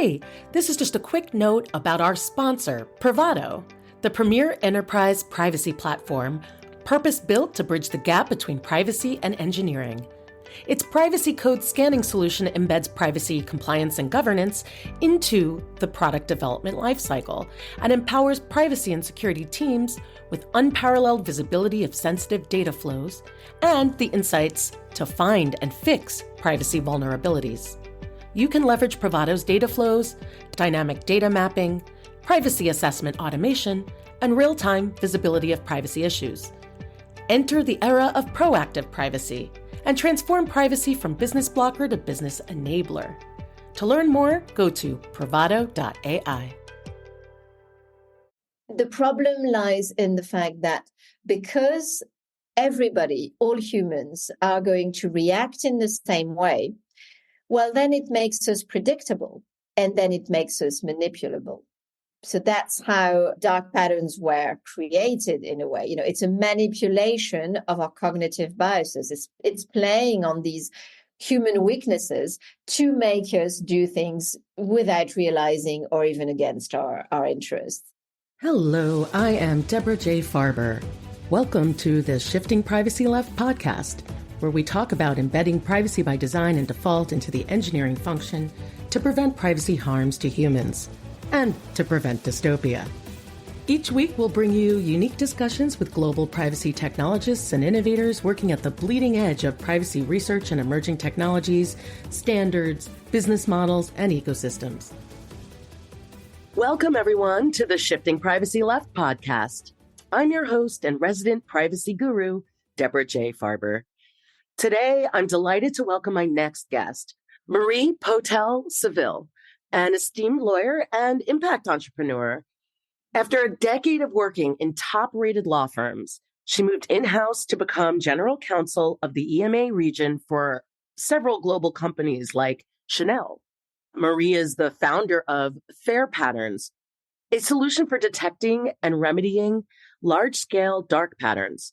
Hey, this is just a quick note about our sponsor, Privado, the premier enterprise privacy platform, purpose-built to bridge the gap between privacy and engineering. Its privacy code scanning solution embeds privacy compliance and governance into the product development lifecycle and empowers privacy and security teams with unparalleled visibility of sensitive data flows and the insights to find and fix privacy vulnerabilities. You can leverage Privado's data flows, dynamic data mapping, privacy assessment automation, and real-time visibility of privacy issues. Enter the era of proactive privacy and transform privacy from business blocker to business enabler. To learn more, go to privado.ai. The problem lies in the fact that because everybody, all humans, are going to react in the same way, well, then it makes us predictable, and then it makes us manipulable. So that's how dark patterns were created in a way. It's a manipulation of our cognitive biases. It's playing on these human weaknesses to make us do things without realizing or even against our interests. Hello, I am Deborah J. Farber. Welcome to the Shifting Privacy Left podcast, where we talk about embedding privacy by design and default into the engineering function to prevent privacy harms to humans and to prevent dystopia. Each week, we'll bring you unique discussions with global privacy technologists and innovators working at the bleeding edge of privacy research and emerging technologies, standards, business models, and ecosystems. Welcome, everyone, to the Shifting Privacy Left podcast. I'm your host and resident privacy guru, Deborah J. Farber. Today, I'm delighted to welcome my next guest, Marie Potel-Seville, an esteemed lawyer and impact entrepreneur. After a decade of working in top-rated law firms, she moved in-house to become general counsel of the EMEA region for several global companies like Chanel. Marie is the founder of FairPatterns, a solution for detecting and remedying large-scale dark patterns.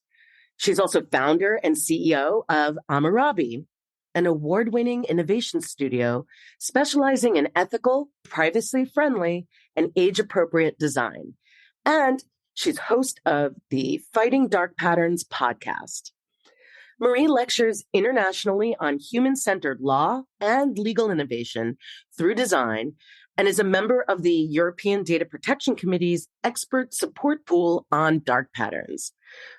She's also founder and CEO of Amurabi, an award-winning innovation studio specializing in ethical, privacy-friendly, and age-appropriate design. And she's host of the Fighting Dark Patterns podcast. Marie lectures internationally on human-centered law and legal innovation through design and is a member of the European Data Protection Committee's expert support pool on dark patterns.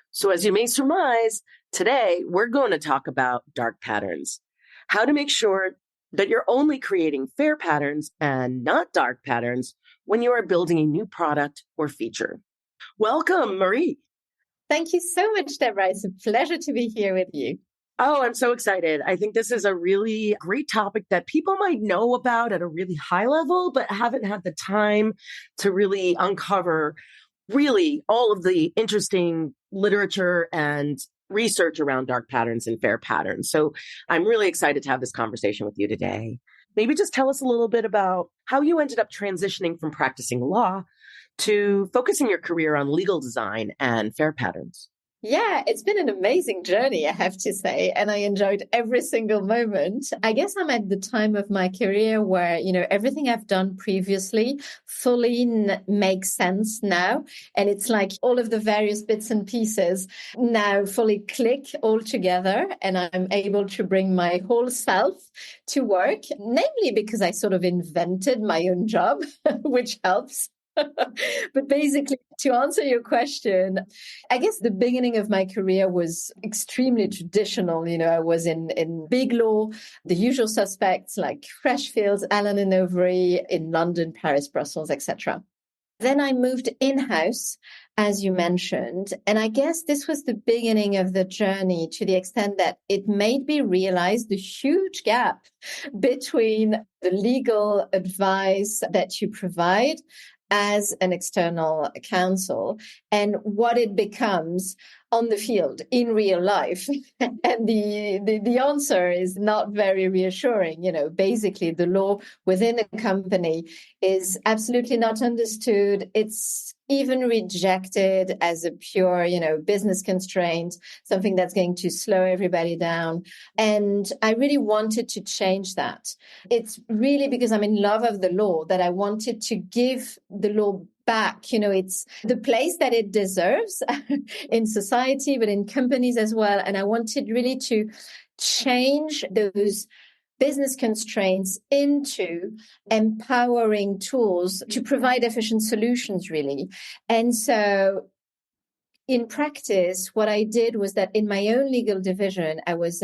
So as you may surmise, today we're going to talk about dark patterns, how to make sure that you're only creating fair patterns and not dark patterns when you are building a new product or feature. Welcome, Marie. Thank you so much, Deborah. It's a pleasure to be here with you. Oh, I'm so excited. I think this is a really great topic that people might know about at a really high level, but haven't had the time to really uncover really all of the interesting literature and research around dark patterns and fair patterns. So I'm really excited to have this conversation with you today. Maybe just tell us a little bit about how you ended up transitioning from practicing law to focusing your career on legal design and fair patterns. Yeah, it's been an amazing journey, I have to say, and I enjoyed every single moment. I guess I'm at the time of my career where, everything I've done previously fully makes sense now. And it's like all of the various bits and pieces now fully click all together, and I'm able to bring my whole self to work, namely because I sort of invented my own job, which helps. But basically, to answer your question, I guess the beginning of my career was extremely traditional. I was in big law, the usual suspects like Freshfields, Allen and Overy in London, Paris, Brussels, etc. Then I moved in-house, as you mentioned, and I guess this was the beginning of the journey to the extent that it made me realize the huge gap between the legal advice that you provide as an external counsel and what it becomes on the field in real life. And the answer is not very reassuring. Basically the law within a company is absolutely not understood. It's even rejected as a pure, business constraint, something that's going to slow everybody down. And I really wanted to change that. It's really because I'm in love of the law that I wanted to give the law back. It's the place that it deserves in society, but in companies as well. And I wanted really to change those business constraints into empowering tools to provide efficient solutions, really. And so in practice, what I did was that in my own legal division, I was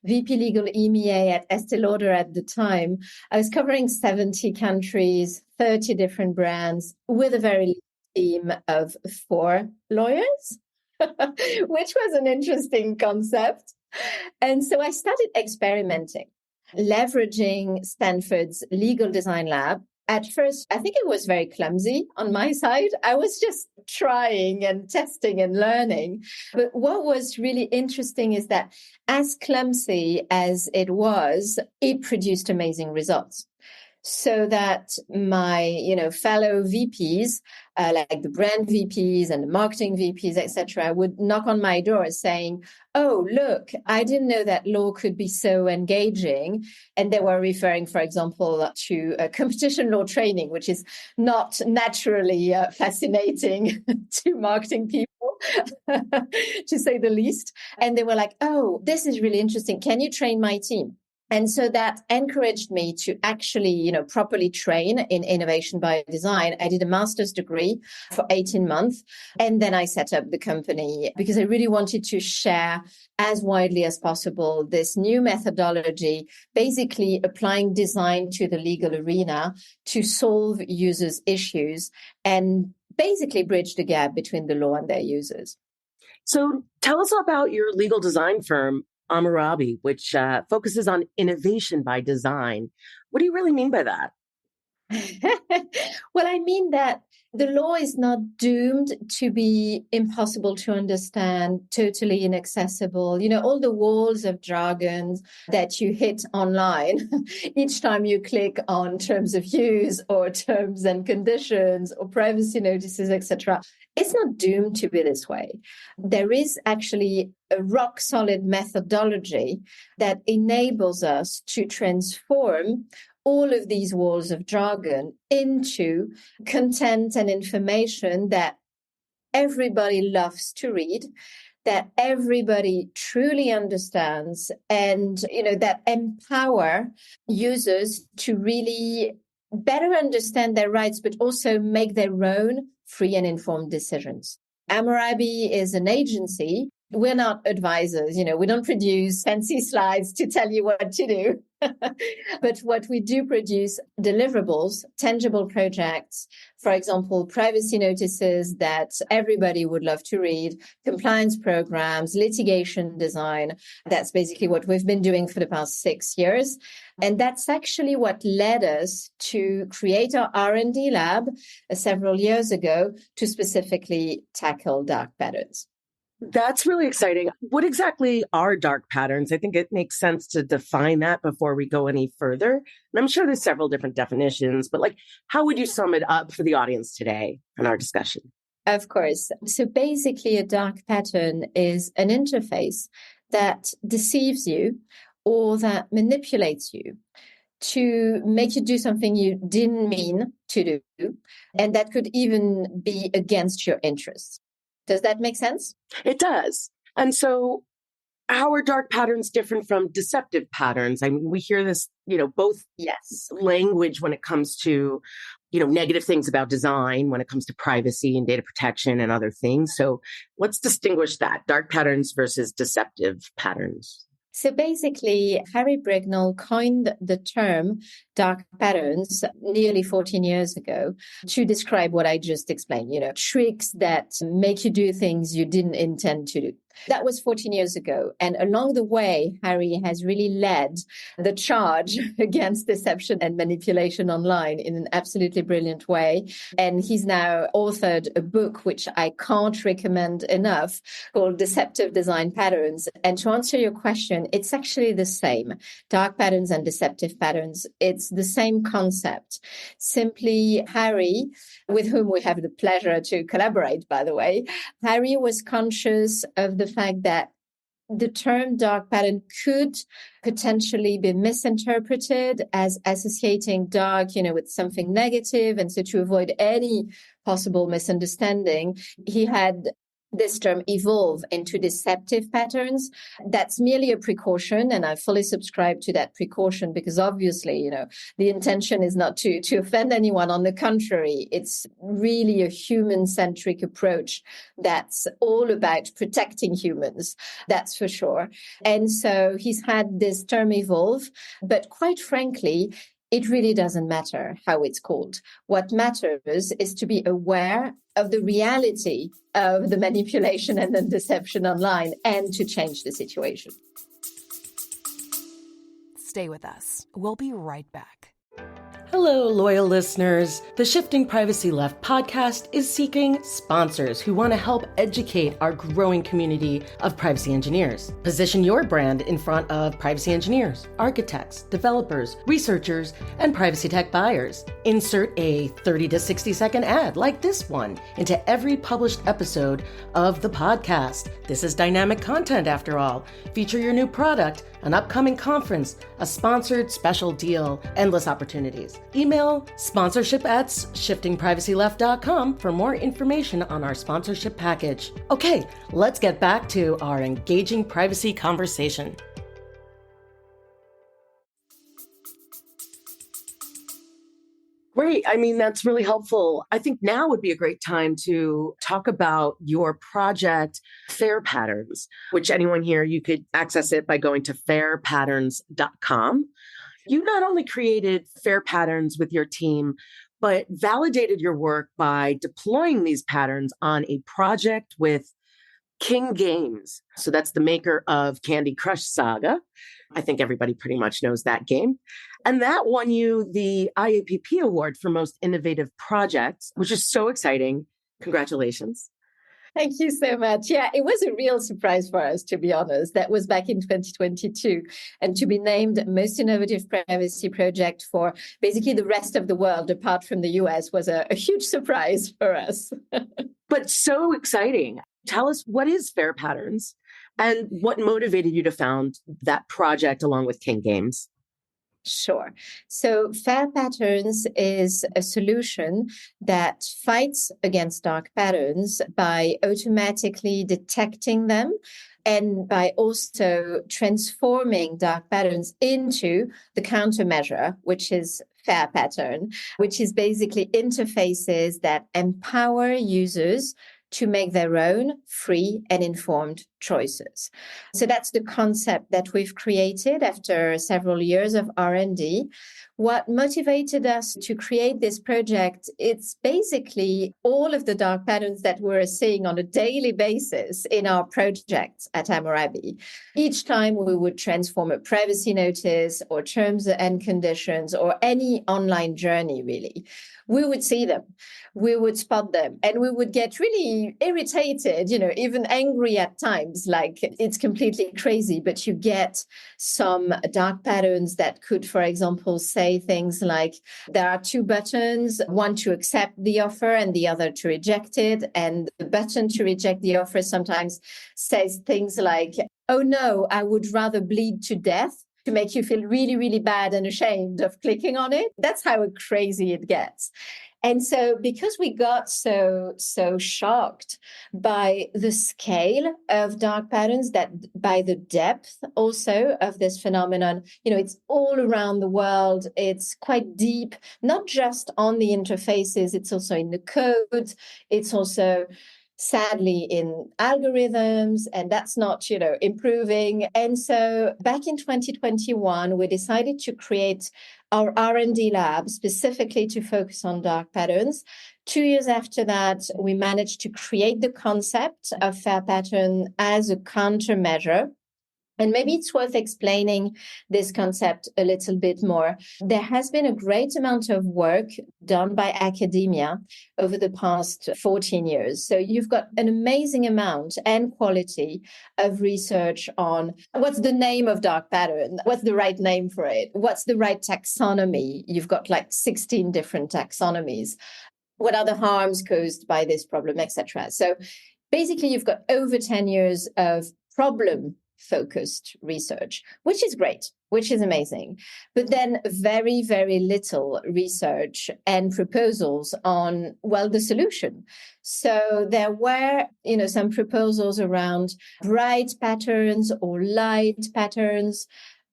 VP Legal EMEA at Estee Lauder at the time. I was covering 70 countries, 30 different brands with a very team of 4 lawyers, which was an interesting concept. And so I started experimenting, leveraging Stanford's legal design lab. At first, I think it was very clumsy on my side. I was just trying and testing and learning. But what was really interesting is that as clumsy as it was, it produced amazing results. So that my, fellow VPs, like the brand VPs and the marketing VPs, etc., would knock on my door saying, "Oh, look, I didn't know that law could be so engaging." And they were referring, for example, to competition law training, which is not naturally fascinating to marketing people, to say the least. And they were like, "Oh, this is really interesting. Can you train my team?" And so that encouraged me to actually, properly train in innovation by design. I did a master's degree for 18 months. And then I set up the company because I really wanted to share as widely as possible this new methodology, basically applying design to the legal arena to solve users' issues and basically bridge the gap between the law and their users. So tell us about your legal design firm, Amurabi, which focuses on innovation by design. What do you really mean by that? Well, I mean that the law is not doomed to be impossible to understand, totally inaccessible. All the walls of jargons that you hit online each time you click on terms of use or terms and conditions or privacy notices, etc. It's not doomed to be this way. There is actually a rock solid methodology that enables us to transform all of these walls of jargon into content and information that everybody loves to read, that everybody truly understands, and that empower users to really better understand their rights, but also make their own free and informed decisions. Amurabi is an agency. We're not advisors. We don't produce fancy slides to tell you what to do. But what we do produce deliverables, tangible projects, for example, privacy notices that everybody would love to read, compliance programs, litigation design. That's basically what we've been doing for the past 6 years. And that's actually what led us to create our R&D lab several years ago to specifically tackle dark patterns. That's really exciting. What exactly are dark patterns? I think it makes sense to define that before we go any further. And I'm sure there's several different definitions, but how would you sum it up for the audience today in our discussion? Of course. So basically, a dark pattern is an interface that deceives you or that manipulates you to make you do something you didn't mean to do, and that could even be against your interests. Does that make sense? It does. And so how are dark patterns different from deceptive patterns? I mean, we hear this, both language when it comes to, negative things about design, when it comes to privacy and data protection and other things. So let's distinguish that, dark patterns versus deceptive patterns. So basically, Harry Brignall coined the term dark patterns nearly 14 years ago to describe what I just explained, tricks that make you do things you didn't intend to do. That was 14 years ago. And along the way, Harry has really led the charge against deception and manipulation online in an absolutely brilliant way. And he's now authored a book, which I can't recommend enough, called Deceptive Design Patterns. And to answer your question, it's actually the same. Dark patterns and deceptive patterns, it's the same concept. Simply, Harry, with whom we have the pleasure to collaborate, by the way, Harry was conscious of the fact that the term dark pattern could potentially be misinterpreted as associating dark, with something negative. And so to avoid any possible misunderstanding, he had this term evolve into deceptive patterns. That's merely a precaution. And I fully subscribe to that precaution because obviously, the intention is not to offend anyone. On the contrary, it's really a human-centric approach that's all about protecting humans. That's for sure. And so he's had this term evolve, but quite frankly, it really doesn't matter how it's called. What matters is to be aware of the reality of the manipulation and the deception online and to change the situation. Stay with us. We'll be right back. Hello, loyal listeners. The Shifting Privacy Left podcast is seeking sponsors who want to help educate our growing community of privacy engineers. Position your brand in front of privacy engineers, architects, developers, researchers, and privacy tech buyers. Insert a 30 to 60 second ad like this one into every published episode of the podcast. This is dynamic content after all. Feature your new product, an upcoming conference, a sponsored special deal, endless opportunities. Email sponsorship@shiftingprivacyleft.com for more information on our sponsorship package. Okay, let's get back to our engaging privacy conversation. Great. That's really helpful. I think now would be a great time to talk about your project, FairPatterns, which anyone here, you could access it by going to FairPatterns.com. You not only created FairPatterns with your team, but validated your work by deploying these patterns on a project with King Games. So that's the maker of Candy Crush Saga. I think everybody pretty much knows that game. And that won you the IAPP Award for Most Innovative Project, which is so exciting. Congratulations. Thank you so much. Yeah, it was a real surprise for us, to be honest. That was back in 2022. And to be named Most Innovative Privacy Project for basically the rest of the world, apart from the US, was a huge surprise for us. But so exciting. Tell us, what is FairPatterns and what motivated you to found that project along with King Games? Sure. So FairPatterns is a solution that fights against dark patterns by automatically detecting them and by also transforming dark patterns into the countermeasure, which is FairPattern, which is basically interfaces that empower users to make their own free and informed choices. So that's the concept that we've created after several years of R&D. What motivated us to create this project, it's basically all of the dark patterns that we're seeing on a daily basis in our projects at Amurabi. Each time we would transform a privacy notice or terms and conditions or any online journey, really, we would see them, we would spot them, and we would get really irritated, even angry at times, like it's completely crazy. But you get some dark patterns that could, for example, say things like there are two buttons, one to accept the offer and the other to reject it. And the button to reject the offer sometimes says things like, oh no, I would rather bleed to death, to make you feel really, really bad and ashamed of clicking on it. That's how crazy it gets. And so because we got so shocked by the scale of dark patterns, that by the depth also of this phenomenon, it's all around the world. It's quite deep, not just on the interfaces. It's also in the code. It's also sadly in algorithms, and that's not, improving. And so back in 2021, we decided to create our R&D lab specifically to focus on dark patterns. 2 years after that, we managed to create the concept of FairPattern as a countermeasure. And maybe it's worth explaining this concept a little bit more. There has been a great amount of work done by academia over the past 14 years. So you've got an amazing amount and quality of research on what's the name of dark pattern, what's the right name for it, what's the right taxonomy. You've got like 16 different taxonomies. What are the harms caused by this problem, etc. So basically, you've got over 10 years of problem-focused research, which is great, which is amazing. But then very, very little research and proposals on, well, the solution. So there were, some proposals around bright patterns or light patterns.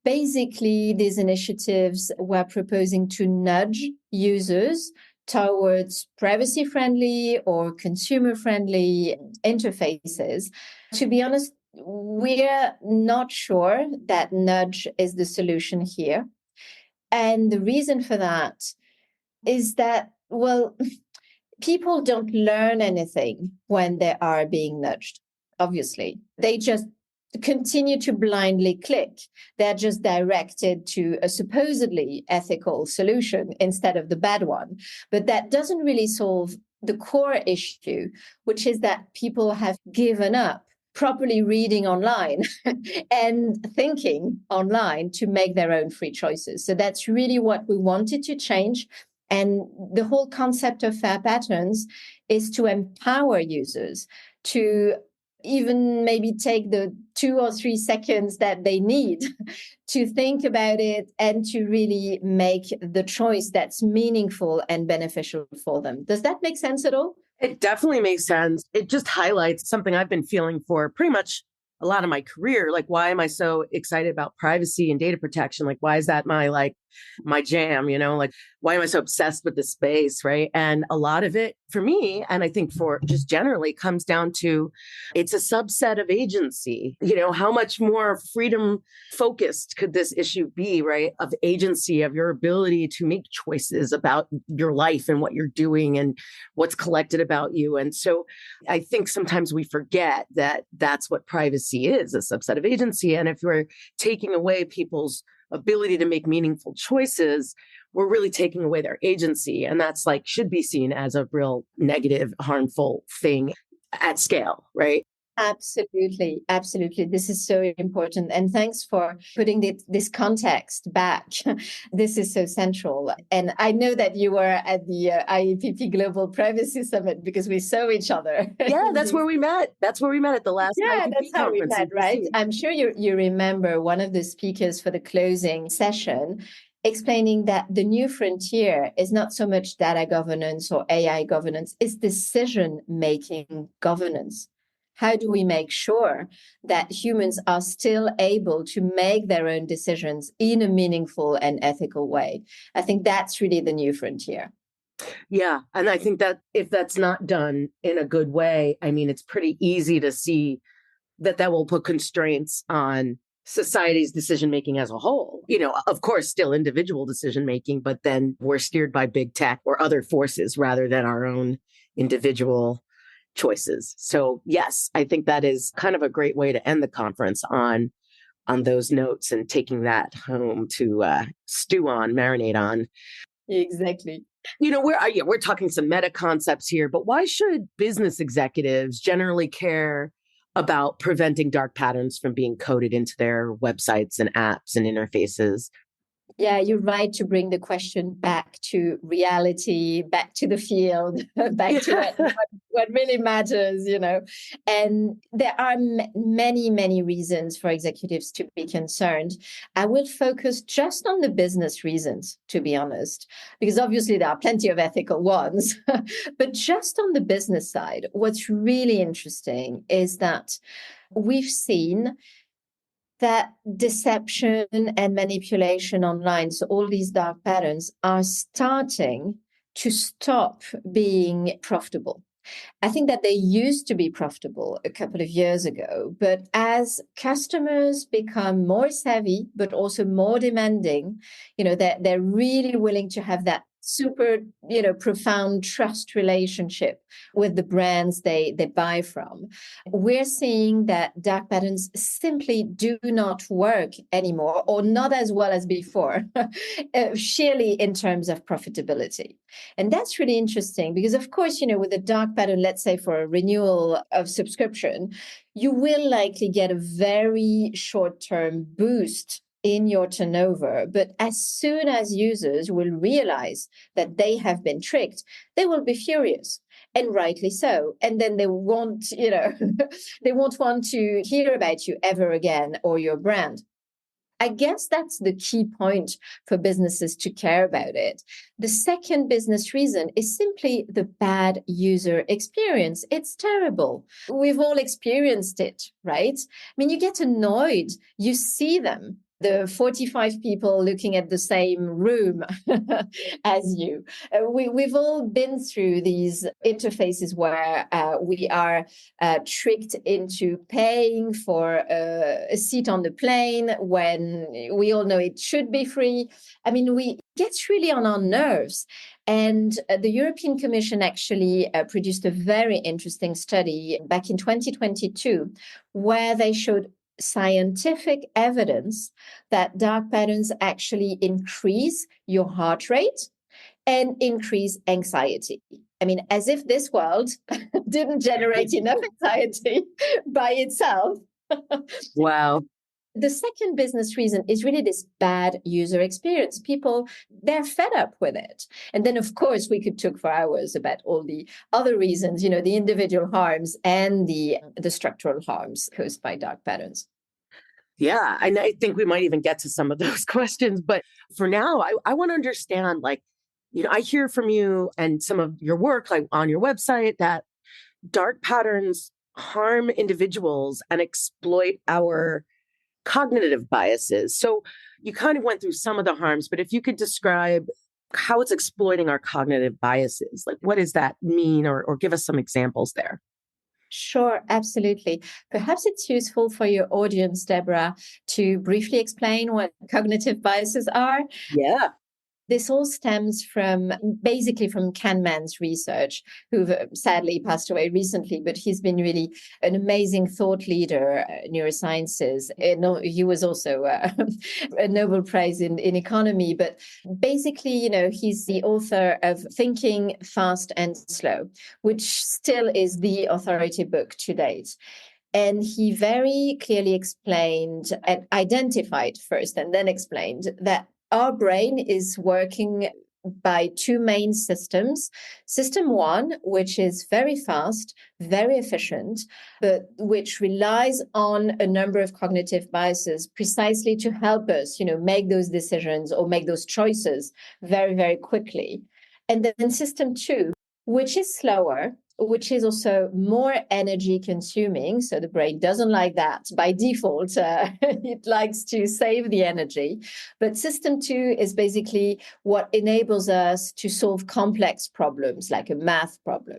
Basically, these initiatives were proposing to nudge users towards privacy-friendly or consumer-friendly interfaces. To be honest, we're not sure that nudge is the solution here. And the reason for that is that, well, people don't learn anything when they are being nudged, obviously. They just continue to blindly click. They're just directed to a supposedly ethical solution instead of the bad one. But that doesn't really solve the core issue, which is that people have given up properly reading online and thinking online to make their own free choices. So that's really what we wanted to change. And the whole concept of FairPatterns is to empower users to even maybe take the 2 or 3 seconds that they need to think about it and to really make the choice that's meaningful and beneficial for them. Does that make sense at all? It definitely makes sense. It just highlights something I've been feeling for pretty much a lot of my career. Like, why am I so excited about privacy and data protection? Like, why is that my jam, like, why am I so obsessed with this space? Right. And a lot of it for me, and I think for just generally, comes down to it's a subset of agency. How much more freedom focused could this issue be, right? Of agency, of your ability to make choices about your life and what you're doing and what's collected about you. And so I think sometimes we forget that that's what privacy is, a subset of agency. And if we're taking away people's ability to make meaningful choices, we're really taking away their agency. And that's should be seen as a real negative, harmful thing at scale, right? Absolutely. Absolutely. This is so important. And thanks for putting this context back. This is so central. And I know that you were at the IEPP Global Privacy Summit because we saw each other. Yeah, that's where we met. That's where we met at the last IEPP that's how we met, right? I'm sure you remember one of the speakers for the closing session explaining that the new frontier is not so much data governance or AI governance, it's decision-making governance. How do we make sure that humans are still able to make their own decisions in a meaningful and ethical way? I think that's really the new frontier. Yeah. And I think that if that's not done in a good way, I mean, it's pretty easy to see that will put constraints on society's decision-making as a whole. Of course, still individual decision-making, but then we're steered by big tech or other forces rather than our own individual choices. So yes, I think that is kind of a great way to end the conference on those notes and taking that home to stew on, marinate on. Exactly. We're talking some meta concepts here, but why should business executives generally care about preventing dark patterns from being coded into their websites and apps and interfaces? Yeah, you're right to bring the question back to reality, back to the field, back to what really matters, And there are many, many reasons for executives to be concerned. I will focus just on the business reasons, to be honest, because obviously there are plenty of ethical ones. But just on the business side, what's really interesting is that we've seen that deception and manipulation online, so all these dark patterns, are starting to stop being profitable. I think that they used to be profitable a couple of years ago, but as customers become more savvy, but also more demanding, they're really willing to have that super, profound trust relationship with the brands they buy from. We're seeing that dark patterns simply do not work anymore, or not as well as before, sheerly in terms of profitability. And that's really interesting because, of course, with a dark pattern, let's say for a renewal of subscription, you will likely get a very short-term boost in your turnover. But as soon as users will realize that they have been tricked, they will be furious, and rightly so. And then they won't, they won't want to hear about you ever again or your brand. I guess that's the key point for businesses to care about it. The second business reason is simply the bad user experience. It's terrible. We've all experienced it, right? I mean, you get annoyed. You see them, the 45 people looking at the same room as you. We've all been through these interfaces where we are tricked into paying for a seat on the plane when we all know it should be free. I mean, it gets really on our nerves. And the European Commission actually produced a very interesting study back in 2022 where they showed scientific evidence that dark patterns actually increase your heart rate and increase anxiety. I mean, as if this world didn't generate enough anxiety by itself. Wow. The second business reason is really this bad user experience. People, they're fed up with it. And then, of course, we could talk for hours about all the other reasons, the individual harms and the structural harms caused by dark patterns. Yeah, and I think we might even get to some of those questions. But for now, I want to understand, I hear from you and some of your work, like on your website, that dark patterns harm individuals and exploit our cognitive biases. So you kind of went through some of the harms, but if you could describe how it's exploiting our cognitive biases, like what does that mean, or give us some examples there? Sure, absolutely. Perhaps it's useful for your audience, Deborah, to briefly explain what cognitive biases are. Yeah. This all stems from Kahneman's research, who sadly passed away recently, but he's been really an amazing thought leader in neurosciences. He was also a Nobel Prize in economy, but basically, he's the author of Thinking Fast and Slow, which still is the authority book to date. And he very clearly explained and identified first and then explained that our brain is working by two main systems. System one, which is very fast, very efficient, but which relies on a number of cognitive biases precisely to help us, make those decisions or make those choices very, very quickly. And then system two, which is slower, which is also more energy consuming. So the brain doesn't like that. By default, it likes to save the energy. But system two is basically what enables us to solve complex problems, like a math problem.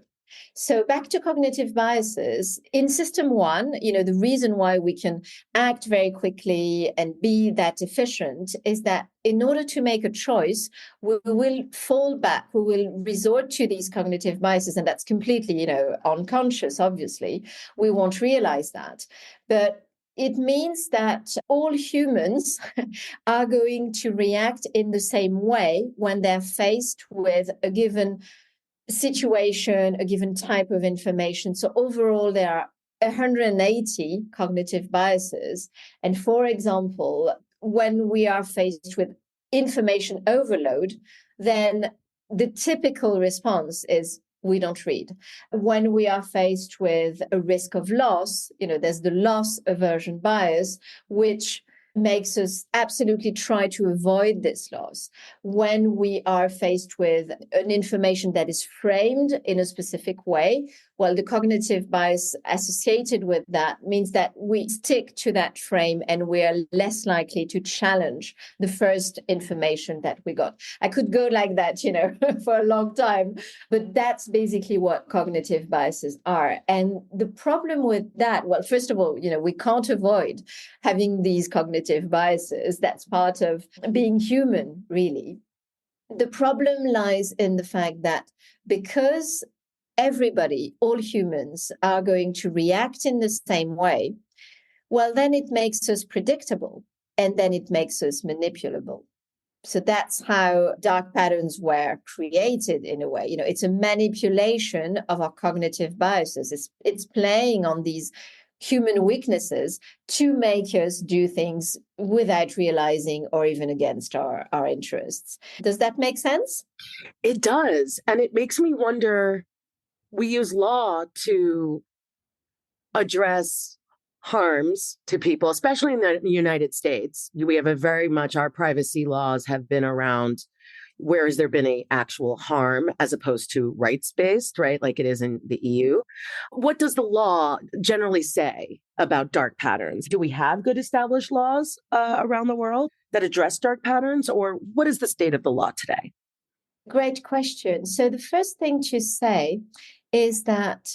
So back to cognitive biases. In system one, the reason why we can act very quickly and be that efficient is that in order to make a choice, we will fall back, we will resort to these cognitive biases, and that's completely, unconscious, obviously. We won't realize that. But it means that all humans are going to react in the same way when they're faced with a given situation, a given type of information. So overall, there are 180 cognitive biases. And for example, when we are faced with information overload, then the typical response is we don't read. When we are faced with a risk of loss, there's the loss aversion bias, which makes us absolutely try to avoid this loss when we are faced with an information that is framed in a specific way. Well, the cognitive bias associated with that means that we stick to that frame and we are less likely to challenge the first information that we got. I could go like that, for a long time, but that's basically what cognitive biases are. And the problem with that, well, first of all, we can't avoid having these cognitive biases. That's part of being human, really. The problem lies in the fact that because everybody, all humans, are going to react in the same way, well, then it makes us predictable and then it makes us manipulable. So that's how dark patterns were created in a way. It's a manipulation of our cognitive biases. It's playing on these human weaknesses to make us do things without realizing or even against our interests. Does that make sense? It does. And it makes me wonder, we use law to address harms to people, especially in the United States. We have our privacy laws have been around where has there been an actual harm as opposed to rights-based, right? Like it is in the EU. What does the law generally say about dark patterns? Do we have good established laws around the world that address dark patterns, or what is the state of the law today? Great question. So the first thing to say is that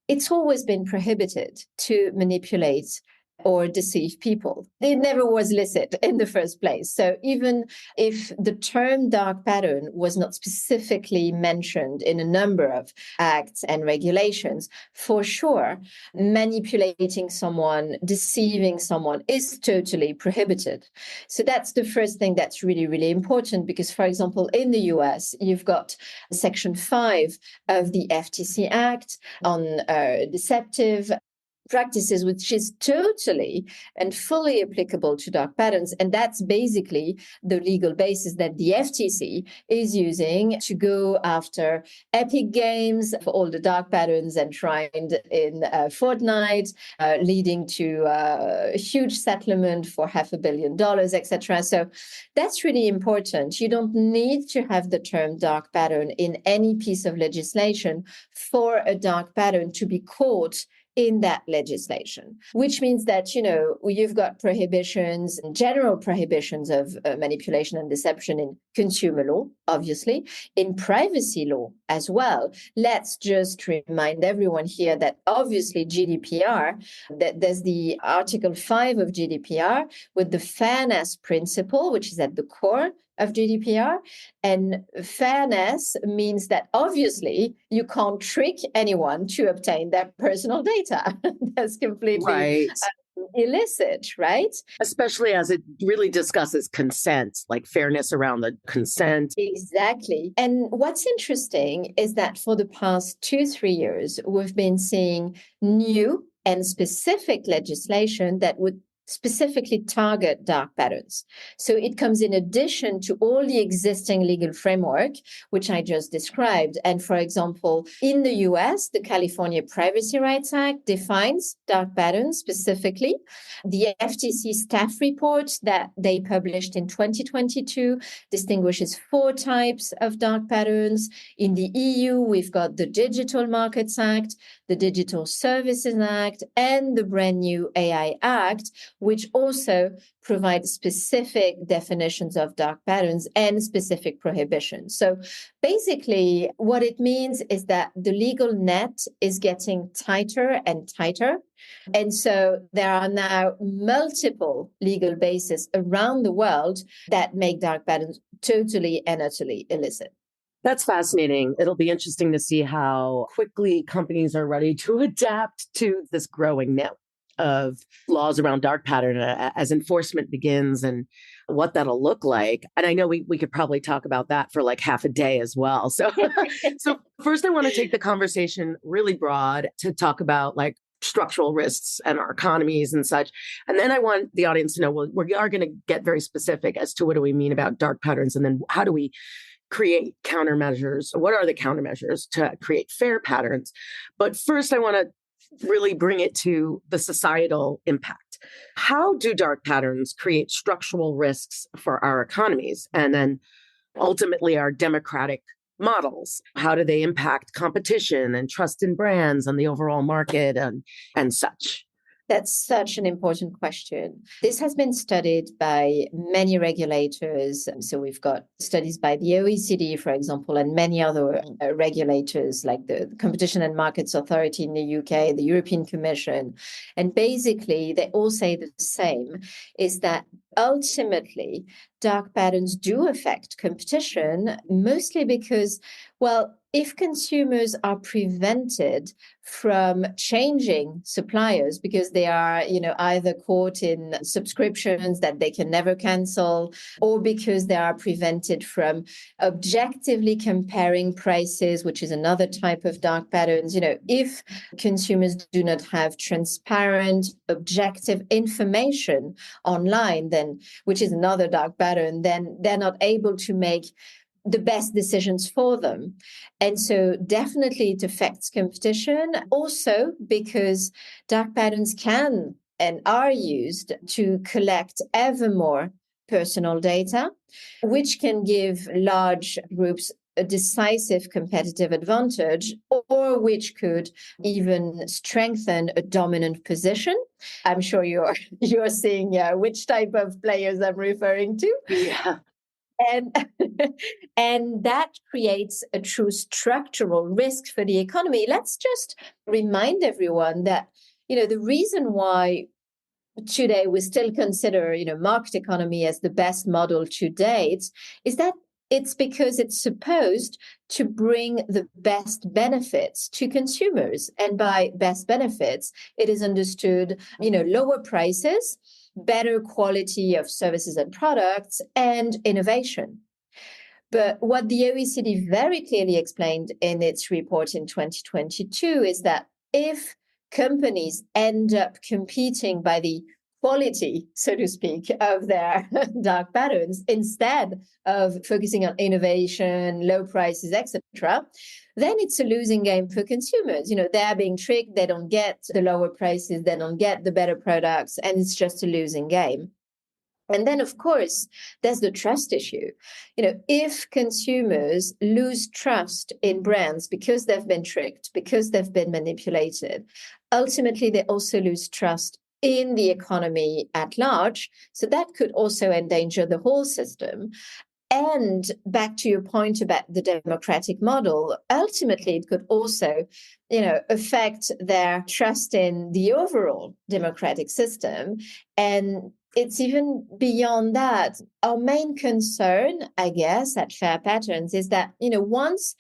it's always been prohibited to manipulate or deceive people. It never was licit in the first place. So even if the term dark pattern was not specifically mentioned in a number of acts and regulations, for sure, manipulating someone, deceiving someone is totally prohibited. So that's the first thing that's really, really important because, for example, in the US, you've got Section 5 of the FTC Act on deceptive practices, which is totally and fully applicable to dark patterns. And that's basically the legal basis that the FTC is using to go after Epic Games for all the dark patterns enshrined in Fortnite, leading to a huge settlement for $500 million, etc. So that's really important. You don't need to have the term dark pattern in any piece of legislation for a dark pattern to be caught in that legislation, which means that, you've got prohibitions, general prohibitions of manipulation and deception in consumer law, obviously, in privacy law as well. Let's just remind everyone here that obviously GDPR, that there's the Article 5 of GDPR with the fairness principle, which is at the core of GDPR. And fairness means that obviously you can't trick anyone to obtain their personal data. That's completely illicit, right? Especially as it really discusses consent, like fairness around the consent. Exactly. And what's interesting is that for the past 2-3 years, we've been seeing new and specific legislation that would specifically target dark patterns. So it comes in addition to all the existing legal framework, which I just described. And for example, in the US, the California Privacy Rights Act defines dark patterns specifically. The FTC staff report that they published in 2022 distinguishes 4 types of dark patterns. In the EU, we've got the Digital Markets Act, the Digital Services Act, and the brand new AI Act, which also provides specific definitions of dark patterns and specific prohibitions. So basically, what it means is that the legal net is getting tighter and tighter. And so there are now multiple legal bases around the world that make dark patterns totally and utterly illicit. That's fascinating. It'll be interesting to see how quickly companies are ready to adapt to this growing net of laws around dark pattern as enforcement begins and what that'll look like. And I know we could probably talk about that for like half a day as well. So first I want to take the conversation really broad to talk about like structural risks and our economies and such. And then I want the audience to know, well, we are going to get very specific as to what do we mean about dark patterns, and then how do we create countermeasures? What are the countermeasures to create fair patterns? But first, I want to really bring it to the societal impact. How do dark patterns create structural risks for our economies and then ultimately our democratic models? How do they impact competition and trust in brands and the overall market and such? That's such an important question. This has been studied by many regulators. So we've got studies by the OECD, for example, and many other regulators like the Competition and Markets Authority in the UK, the European Commission. And basically, they all say the same, is that ultimately, dark patterns do affect competition, mostly because, well, if consumers are prevented from changing suppliers because they are, either caught in subscriptions that they can never cancel, or because they are prevented from objectively comparing prices, which is another type of dark patterns. If consumers do not have transparent, objective information online, then, which is another dark pattern, then they're not able to make the best decisions for them. And so definitely it affects competition. Also because dark patterns can and are used to collect ever more personal data, which can give large groups a decisive competitive advantage, or which could even strengthen a dominant position. I'm sure you're seeing which type of players I'm referring to. Yeah. And that creates a true structural risk for the economy. Let's just remind everyone that, the reason why today we still consider, market economy as the best model to date is that it's because it's supposed to bring the best benefits to consumers. And by best benefits, it is understood, lower prices, better quality of services and products, and innovation. But what the OECD very clearly explained in its report in 2022 is that if companies end up competing by the quality, so to speak, of their dark patterns instead of focusing on innovation, low prices, etc., then it's a losing game for consumers. They're being tricked, they don't get the lower prices, they don't get the better products, and it's just a losing game. And then, of course, there's the trust issue. If consumers lose trust in brands because they've been tricked, because they've been manipulated, ultimately they also lose trust in the economy at large. So that could also endanger the whole system. And back to your point about the democratic model, ultimately it could also, affect their trust in the overall democratic system. And it's even beyond that. Our main concern, I guess, at FairPatterns is that, once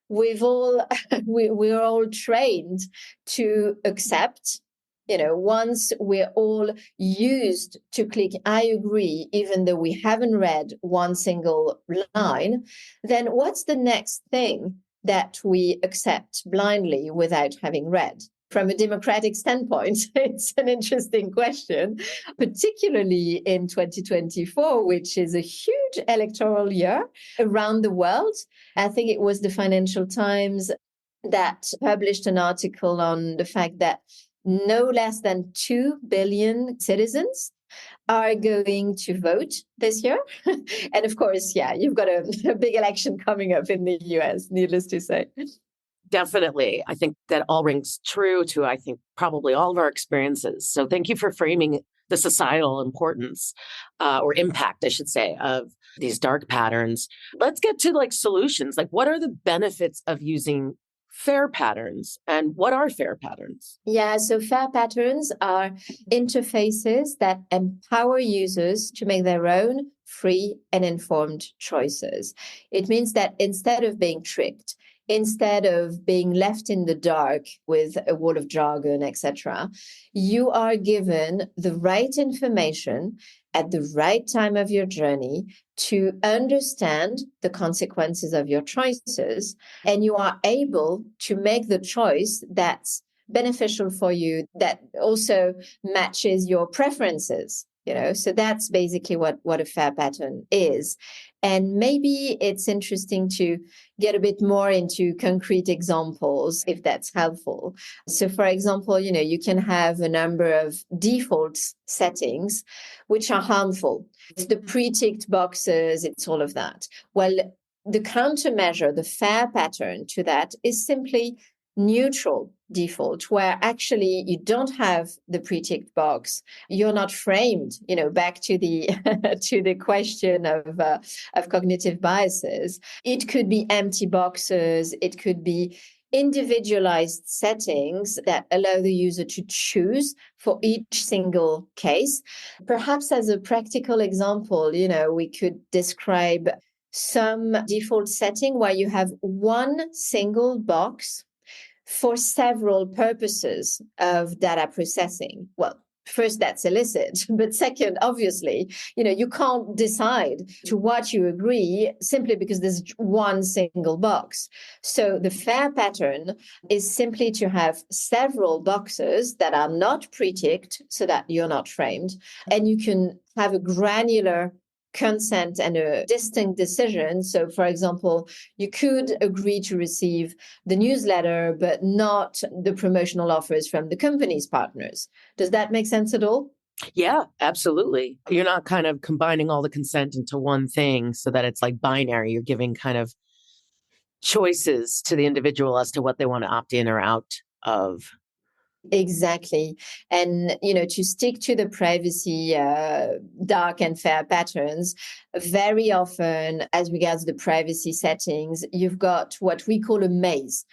we're all trained to accept, once we're all used to click, I agree, even though we haven't read one single line, then what's the next thing that we accept blindly without having read? From a democratic standpoint, it's an interesting question, particularly in 2024, which is a huge electoral year around the world. I think it was the Financial Times that published an article on the fact that no less than 2 billion citizens are going to vote this year. And of course, you've got a big election coming up in the US, needless to say. Definitely. I think that all rings true to, probably all of our experiences. So thank you for framing the societal importance or impact, I should say, of these dark patterns. Let's get to solutions. What are the benefits of using FairPatterns, and what are FairPatterns? Yeah, so FairPatterns are interfaces that empower users to make their own free and informed choices. It means that instead of being tricked, instead of being left in the dark with a wall of jargon, etc., you are given the right information at the right time of your journey to understand the consequences of your choices, and you are able to make the choice that's beneficial for you, that also matches your preferences. So that's basically what a fair pattern is. And maybe it's interesting to get a bit more into concrete examples if that's helpful. So for example, you can have a number of default settings which are harmful. It's the pre-ticked boxes, it's all of that. Well, the countermeasure, the fair pattern to that is simply neutral default, where actually you don't have the pre-ticked box. You're not framed, back to the to the question of cognitive biases. It could be empty boxes. It could be individualized settings that allow the user to choose for each single case. Perhaps as a practical example, we could describe some default setting where you have one single box for several purposes of data processing. Well, first, that's illicit. But second, obviously, you can't decide to what you agree simply because there's one single box. So the fair pattern is simply to have several boxes that are not pre-ticked so that you're not framed. And you can have a granular consent and a distinct decision. So, for example, you could agree to receive the newsletter, but not the promotional offers from the company's partners. Does that make sense at all? Yeah, absolutely. You're not kind of combining all the consent into one thing so that it's like binary. You're giving kind of choices to the individual as to what they want to opt in or out of. Exactly. And, to stick to the privacy dark and fair patterns, very often, as regards the privacy settings, you've got what we call a maze,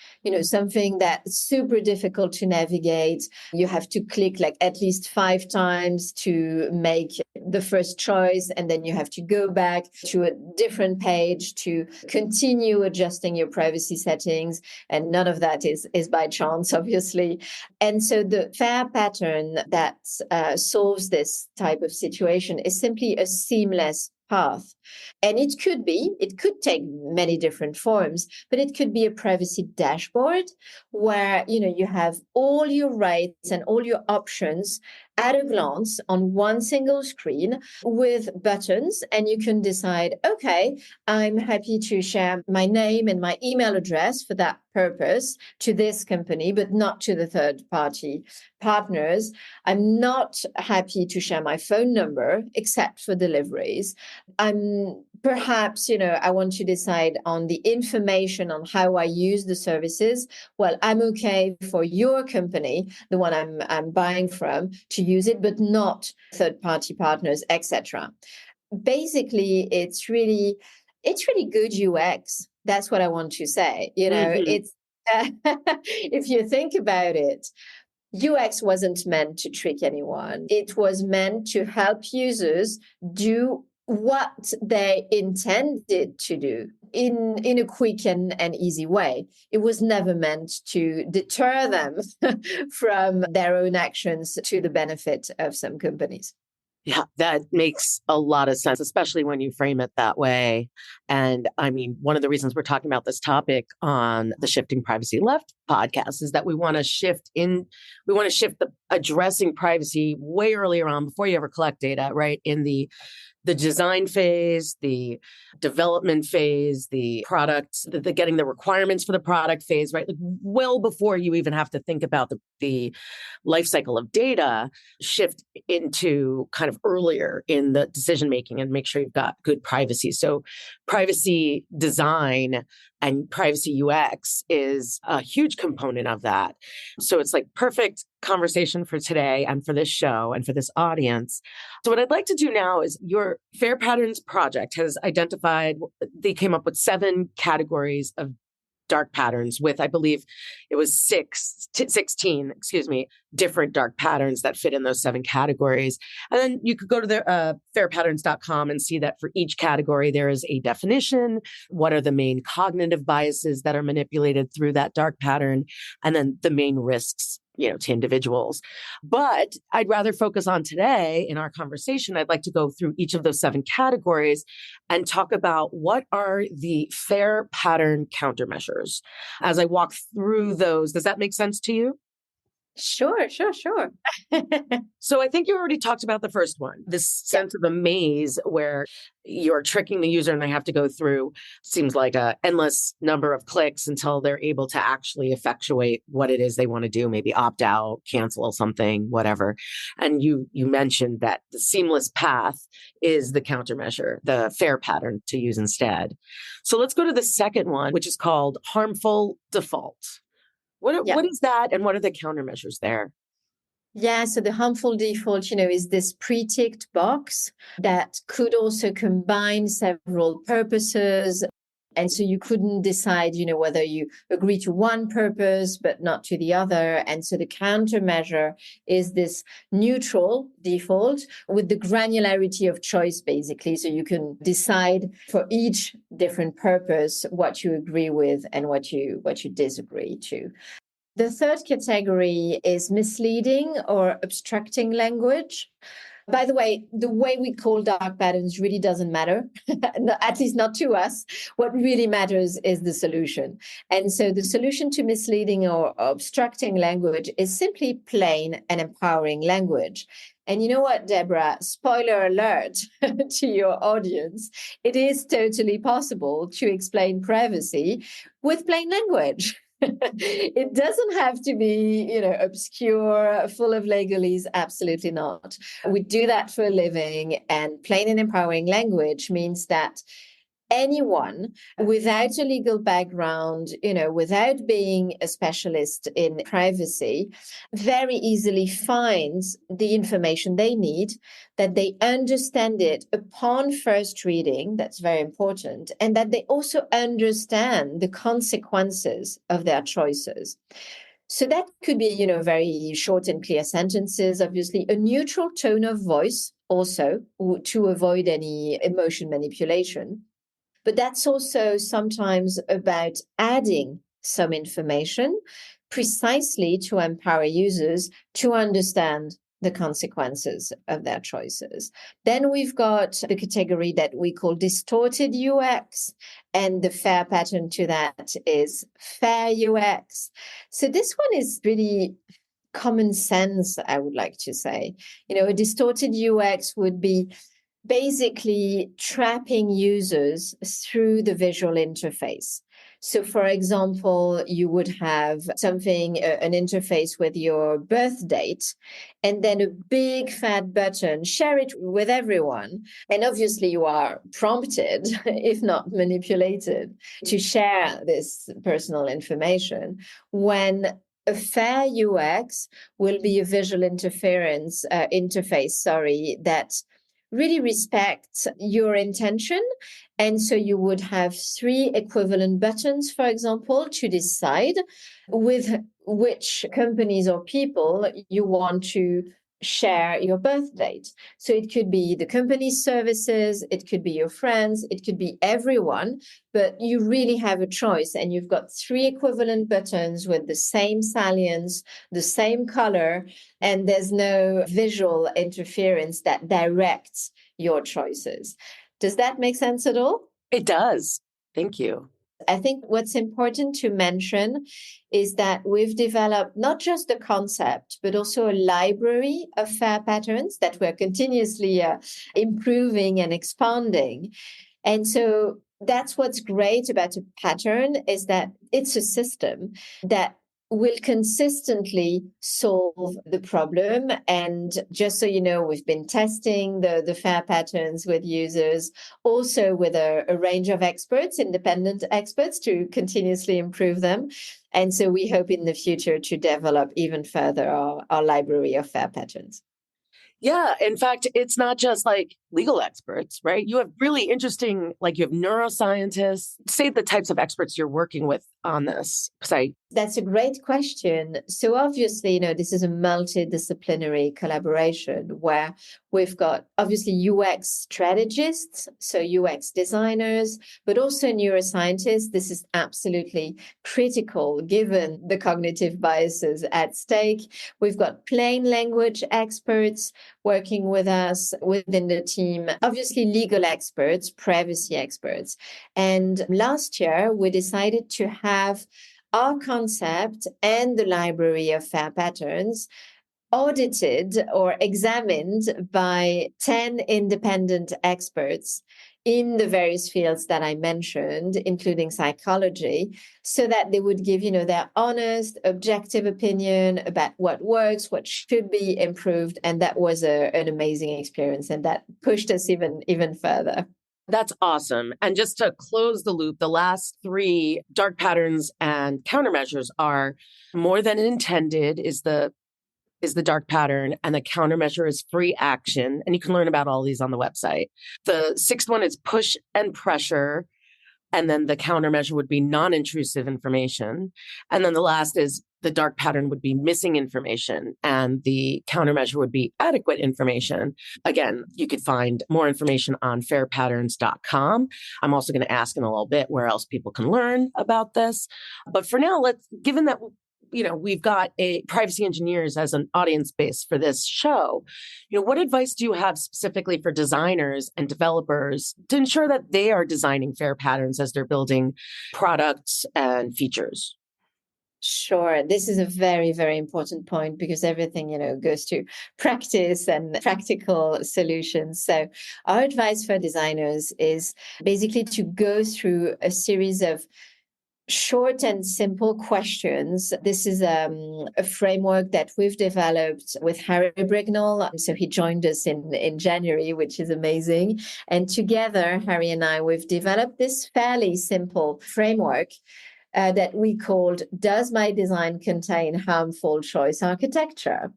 something that's super difficult to navigate. You have to click like at least 5 times to make the first choice, and then you have to go back to a different page to continue adjusting your privacy settings. And none of that is by chance, obviously. And so the fair pattern that solves this type of situation is simply a seamless path. And it could take many different forms, but it could be a privacy dashboard where, you have all your rights and all your options at a glance on one single screen with buttons, and you can decide, okay, I'm happy to share my name and my email address for that purpose to this company, but not to the third party partners. I'm not happy to share my phone number except for deliveries. I'm perhaps, I want to decide on the information on how I use the services. Well, I'm okay for your company, the one I'm buying from, to use it, but not third-party partners, etc. Basically, it's really good UX. That's what I want to say. It's if you think about it, UX wasn't meant to trick anyone. It was meant to help users do what they intended to do in a quick and easy way. It was never meant to deter them from their own actions to the benefit of some companies. Yeah, that makes a lot of sense, especially when you frame it that way. And I mean, one of the reasons we're talking about this topic on the Shifting Privacy Left podcast is that we want to shift the addressing privacy way earlier on before you ever collect data, right? In the design phase, the development phase, the product, the getting the requirements for the product phase, right? Like well before you even have to think about the life cycle of data, shift into kind of earlier in the decision making and make sure you've got good privacy. So privacy design and privacy UX is a huge component of that. So it's like perfect conversation for today and for this show and for this audience. So what I'd like to do now is your FairPatterns project has identified, they came up with 7 categories of dark patterns with, I believe it was 16, different dark patterns that fit in those 7 categories. And then you could go to the fairpatterns.com and see that for each category, there is a definition. What are the main cognitive biases that are manipulated through that dark pattern? And then the main risks, to individuals. But I'd rather focus on today in our conversation. I'd like to go through each of those 7 categories and talk about what are the fair pattern countermeasures. As I walk through those, does that make sense to you? Sure. So I think you already talked about the first one, this sense of a maze where you're tricking the user and they have to go through, seems like a endless number of clicks until they're able to actually effectuate what it is they want to do, maybe opt out, cancel something, whatever. And you mentioned that the seamless path is the countermeasure, the fair pattern to use instead. So let's go to the second one, which is called harmful default. What is that and what are the countermeasures there? Yeah, so the harmful default, is this pre-ticked box that could also combine several purposes. And so you couldn't decide, whether you agree to one purpose, but not to the other. And so the countermeasure is this neutral default with the granularity of choice, basically. So you can decide for each different purpose what you agree with and what you disagree to. The third category is misleading or obstructing language. By the way we call dark patterns really doesn't matter, at least not to us. What really matters is the solution. And so the solution to misleading or obstructing language is simply plain and empowering language. And you know what, Deborah? Spoiler alert to your audience. It is totally possible to explain privacy with plain language. It doesn't have to be, obscure, full of legalese. Absolutely not. We do that for a living, and plain and empowering language means that anyone without a legal background, without being a specialist in privacy, very easily finds the information they need, that they understand it upon first reading. That's very important. And that they also understand the consequences of their choices. So that could be, very short and clear sentences, obviously, a neutral tone of voice also to avoid any emotion manipulation. But that's also sometimes about adding some information precisely to empower users to understand the consequences of their choices. Then we've got the category that we call distorted UX, and the fair pattern to that is fair UX. So this one is really common sense, I would like to say. A distorted UX would be basically trapping users through the visual interface. So, for example, you would have an interface with your birth date, and then a big fat button, share it with everyone. And obviously you are prompted, if not manipulated, to share this personal information, when a fair UX will be a visual interface, that really respects your intention. And so you would have 3 equivalent buttons, for example, to decide with which companies or people you want to share your birth date. So it could be the company's services, it could be your friends, it could be everyone, but you really have a choice, and you've got 3 equivalent buttons with the same salience, the same color, and there's no visual interference that directs your choices. Does that make sense at all? It does. Thank you. I think what's important to mention is that we've developed not just the concept, but also a library of fair patterns that we're continuously improving and expanding. And so that's what's great about a pattern, is that it's a system that will consistently solve the problem. And just so you know, we've been testing the fair patterns with users, also with a range of experts, independent experts, to continuously improve them. And so we hope in the future to develop even further our library of fair patterns. Yeah. In fact, it's not just like legal experts, right? You have really interesting, you have neuroscientists. Say the types of experts you're working with on this. That's a great question. So obviously, this is a multidisciplinary collaboration where we've got obviously UX strategists, so UX designers, but also neuroscientists. This is absolutely critical given the cognitive biases at stake. We've got plain language experts working with us within the team, obviously legal experts, privacy experts. And last year, we decided to have our concept and the library of FairPatterns audited or examined by 10 independent experts in the various fields that I mentioned, including psychology, so that they would give, their honest, objective opinion about what works, what should be improved. And that was an amazing experience. And that pushed us even further. That's awesome. And just to close the loop, the last three dark patterns and countermeasures are more than intended is the dark pattern, and the countermeasure is free action. And you can learn about all these on the website. The sixth one is push and pressure. And then the countermeasure would be non-intrusive information. And then the last is the dark pattern would be missing information, and the countermeasure would be adequate information. Again, you could find more information on fairpatterns.com. I'm also going to ask in a little bit where else people can learn about this. But for now, given that we've got a privacy engineers as an audience base for this show, what advice do you have specifically for designers and developers to ensure that they are designing fair patterns as they're building products and features? Sure. This is a very, very important point because everything, goes to practice and practical solutions. So our advice for designers is basically to go through a series of short and simple questions. This is a framework that we've developed with Harry Brignall. So he joined us in January, which is amazing. And together, Harry and I, we've developed this fairly simple framework that we called Does My Design Contain Harmful Choice Architecture?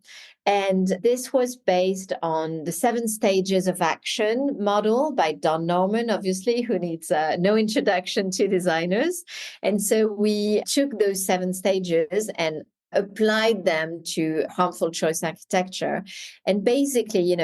And this was based on the 7 stages of action model by Don Norman, obviously, who needs no introduction to designers. And so we took those 7 stages and applied them to harmful choice architecture. And basically,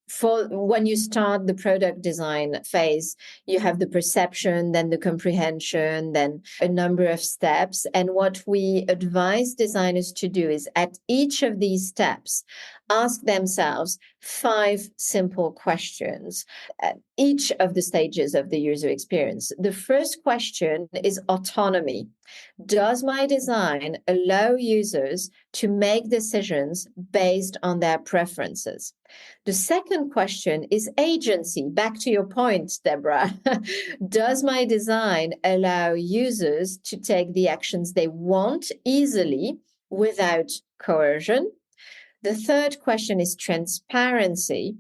for when you start the product design phase, you have the perception, then the comprehension, then a number of steps. And what we advise designers to do is at each of these steps, ask themselves 5 simple questions at each of the stages of the user experience. The first question is autonomy. Does my design allow users to make decisions based on their preferences? The second question is agency. Back to your point, Deborah. Does my design allow users to take the actions they want easily without coercion? The third question is transparency.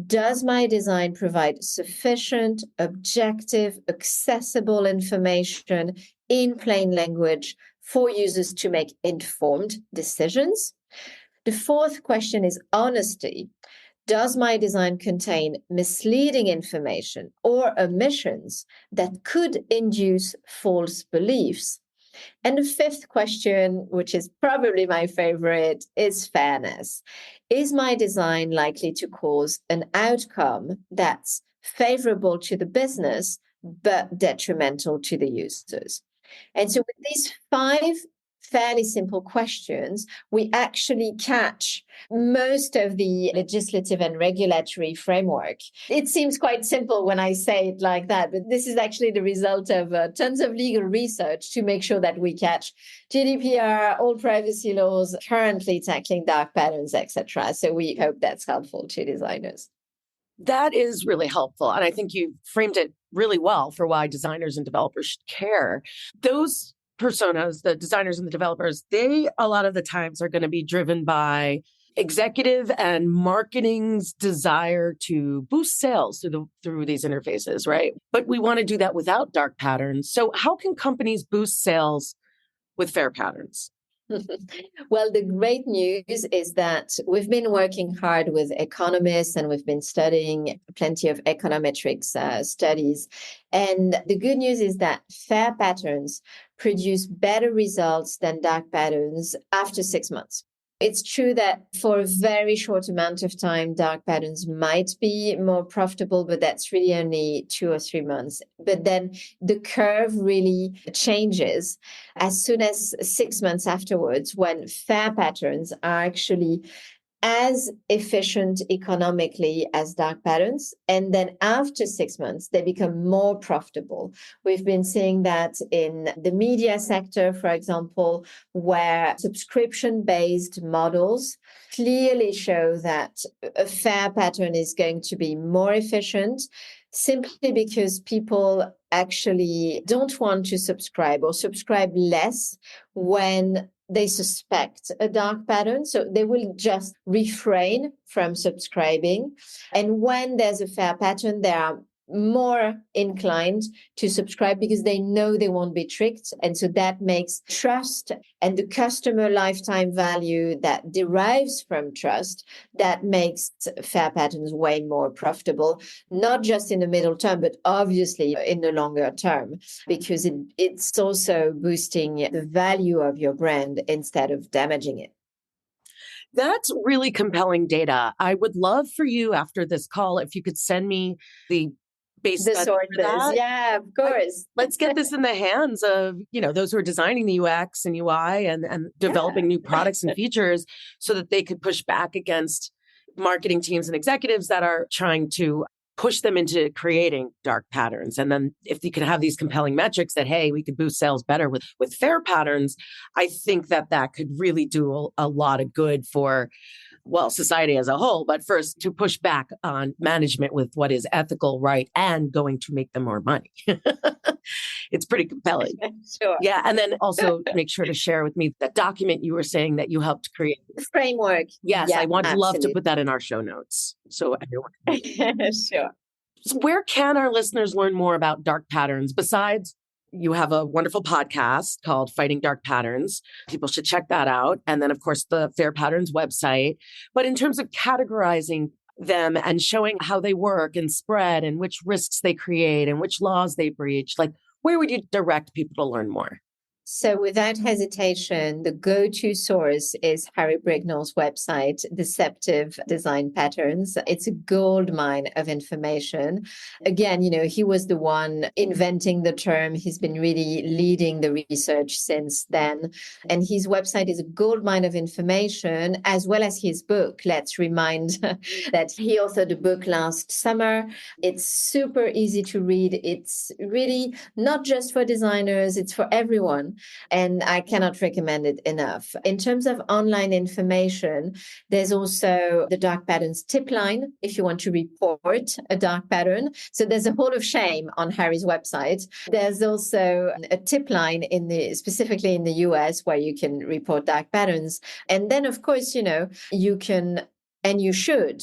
Does my design provide sufficient, objective, accessible information in plain language for users to make informed decisions? The fourth question is honesty. Does my design contain misleading information or omissions that could induce false beliefs? And the fifth question, which is probably my favorite, is fairness. Is my design likely to cause an outcome that's favorable to the business, but detrimental to the users? And so with these 5 fairly simple questions, we actually catch most of the legislative and regulatory framework. It seems quite simple when I say it like that, but this is actually the result of tons of legal research to make sure that we catch GDPR, all privacy laws, currently tackling dark patterns, etc. So we hope that's helpful to designers. That is really helpful. And I think you framed it really well for why designers and developers should care. Those personas, the designers and the developers, they a lot of the times are going to be driven by executive and marketing's desire to boost sales through these interfaces, right? But we want to do that without dark patterns. So how can companies boost sales with fair patterns? Well, the great news is that we've been working hard with economists and we've been studying plenty of econometrics studies. And the good news is that fair patterns produce better results than dark patterns after 6 months. It's true that for a very short amount of time, dark patterns might be more profitable, but that's really only 2 or 3 months. But then the curve really changes as soon as 6 months afterwards, when fair patterns are actually as efficient economically as dark patterns. And then after 6 months, they become more profitable. We've been seeing that in the media sector, for example, where subscription-based models clearly show that a fair pattern is going to be more efficient simply because people actually don't want to subscribe or subscribe less when they suspect a dark pattern. So they will just refrain from subscribing. And when there's a fair pattern, they are more inclined to subscribe because they know they won't be tricked. And so that makes trust and the customer lifetime value that derives from trust, that makes fair patterns way more profitable, not just in the middle term, but obviously in the longer term, because it's also boosting the value of your brand instead of damaging it. That's really compelling data. I would love for you after this call, if you could send me the base The study for sources. that. Yeah, of course. Let's get this in the hands of, those who are designing the UX and UI and developing new products and features so that they could push back against marketing teams and executives that are trying to push them into creating dark patterns. And then if you can have these compelling metrics that, hey, we could boost sales better with FairPatterns, I think that could really do a lot of good for, society as a whole, but first to push back on management with what is ethical, right, and going to make them more money. It's pretty compelling. Sure. Yeah. And then also make sure to share with me that document you were saying that you helped create. The framework. Yes, Yeah, I would love to absolutely. put that in our show notes. So everyone. Sure. So where can our listeners learn more about dark patterns besides you have a wonderful podcast called Fighting Dark Patterns. People should check that out. And then, of course, the FairPatterns website. But in terms of categorizing them and showing how they work and spread and which risks they create and which laws they breach, like where would you direct people to learn more? So without hesitation, the go-to source is Harry Brignall's website, Deceptive Design Patterns. It's a gold mine of information. Again, he was the one inventing the term. He's been really leading the research since then. And his website is a gold mine of information, as well as his book. Let's remind that he authored a book last summer. It's super easy to read. It's really not just for designers, it's for everyone. And I cannot recommend it enough. In terms of online information, there's also the dark patterns tip line if you want to report a dark pattern. So there's a hall of shame on Harry's website. There's also a tip line specifically in the US where you can report dark patterns. And then, of course, you can and you should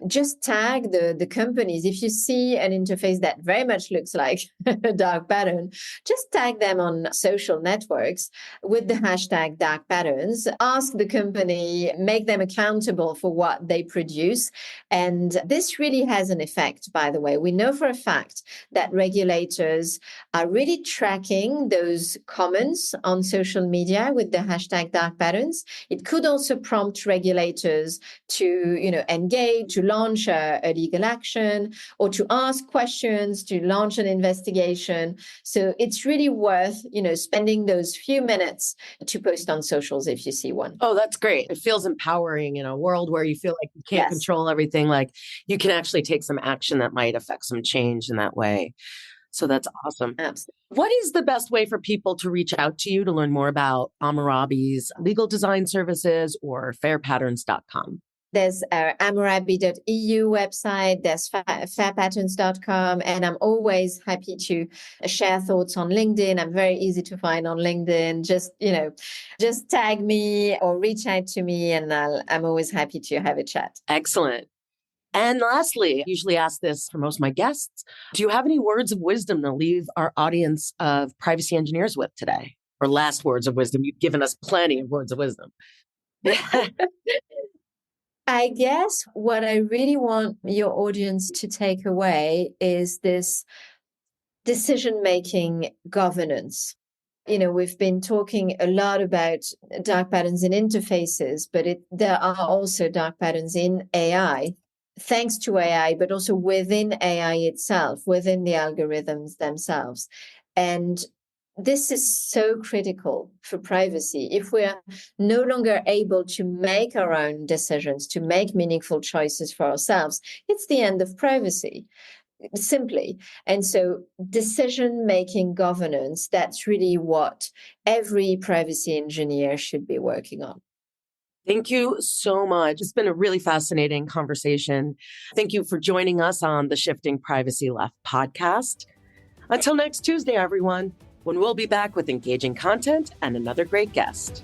just tag the companies. If you see an interface that very much looks like a dark pattern, just tag them on social networks with the hashtag dark patterns. Ask the company, make them accountable for what they produce. And this really has an effect, by the way. We know for a fact that regulators are really tracking those comments on social media with the hashtag dark patterns. It could also prompt regulators to, engage, to launch a legal action or to ask questions, to launch an investigation. So it's really worth, spending those few minutes to post on socials if you see one. Oh, that's great. It feels empowering in a world where you feel like you can't control everything. Like you can actually take some action that might affect some change in that way. So that's awesome. Absolutely. What is the best way for people to reach out to you to learn more about Amurabi's legal design services or fairpatterns.com? There's our Amurabi.eu website, there's FairPatterns.com, and I'm always happy to share thoughts on LinkedIn. I'm very easy to find on LinkedIn. Just tag me or reach out to me, and I'm always happy to have a chat. Excellent. And lastly, I usually ask this for most of my guests. Do you have any words of wisdom to leave our audience of privacy engineers with today? Or last words of wisdom? You've given us plenty of words of wisdom. I guess what I really want your audience to take away is this decision-making governance. We've been talking a lot about dark patterns in interfaces, but there are also dark patterns in AI, thanks to AI, but also within AI itself, within the algorithms themselves. And this is so critical for privacy. If we are no longer able to make our own decisions, to make meaningful choices for ourselves, it's the end of privacy, simply. And so decision-making governance, that's really what every privacy engineer should be working on. Thank you so much. It's been a really fascinating conversation. Thank you for joining us on the Shifting Privacy Left podcast. Until next Tuesday, everyone, when we'll be back with engaging content and another great guest.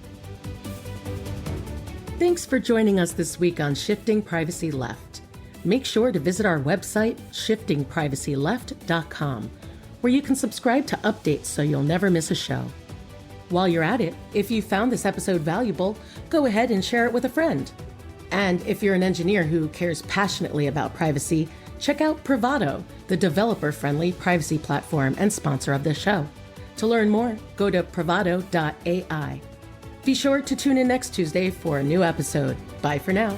Thanks for joining us this week on Shifting Privacy Left. Make sure to visit our website, shiftingprivacyleft.com, where you can subscribe to updates so you'll never miss a show. While you're at it, if you found this episode valuable, go ahead and share it with a friend. And if you're an engineer who cares passionately about privacy, check out Privado, the developer-friendly privacy platform and sponsor of this show. To learn more, go to privado.ai. Be sure to tune in next Tuesday for a new episode. Bye for now.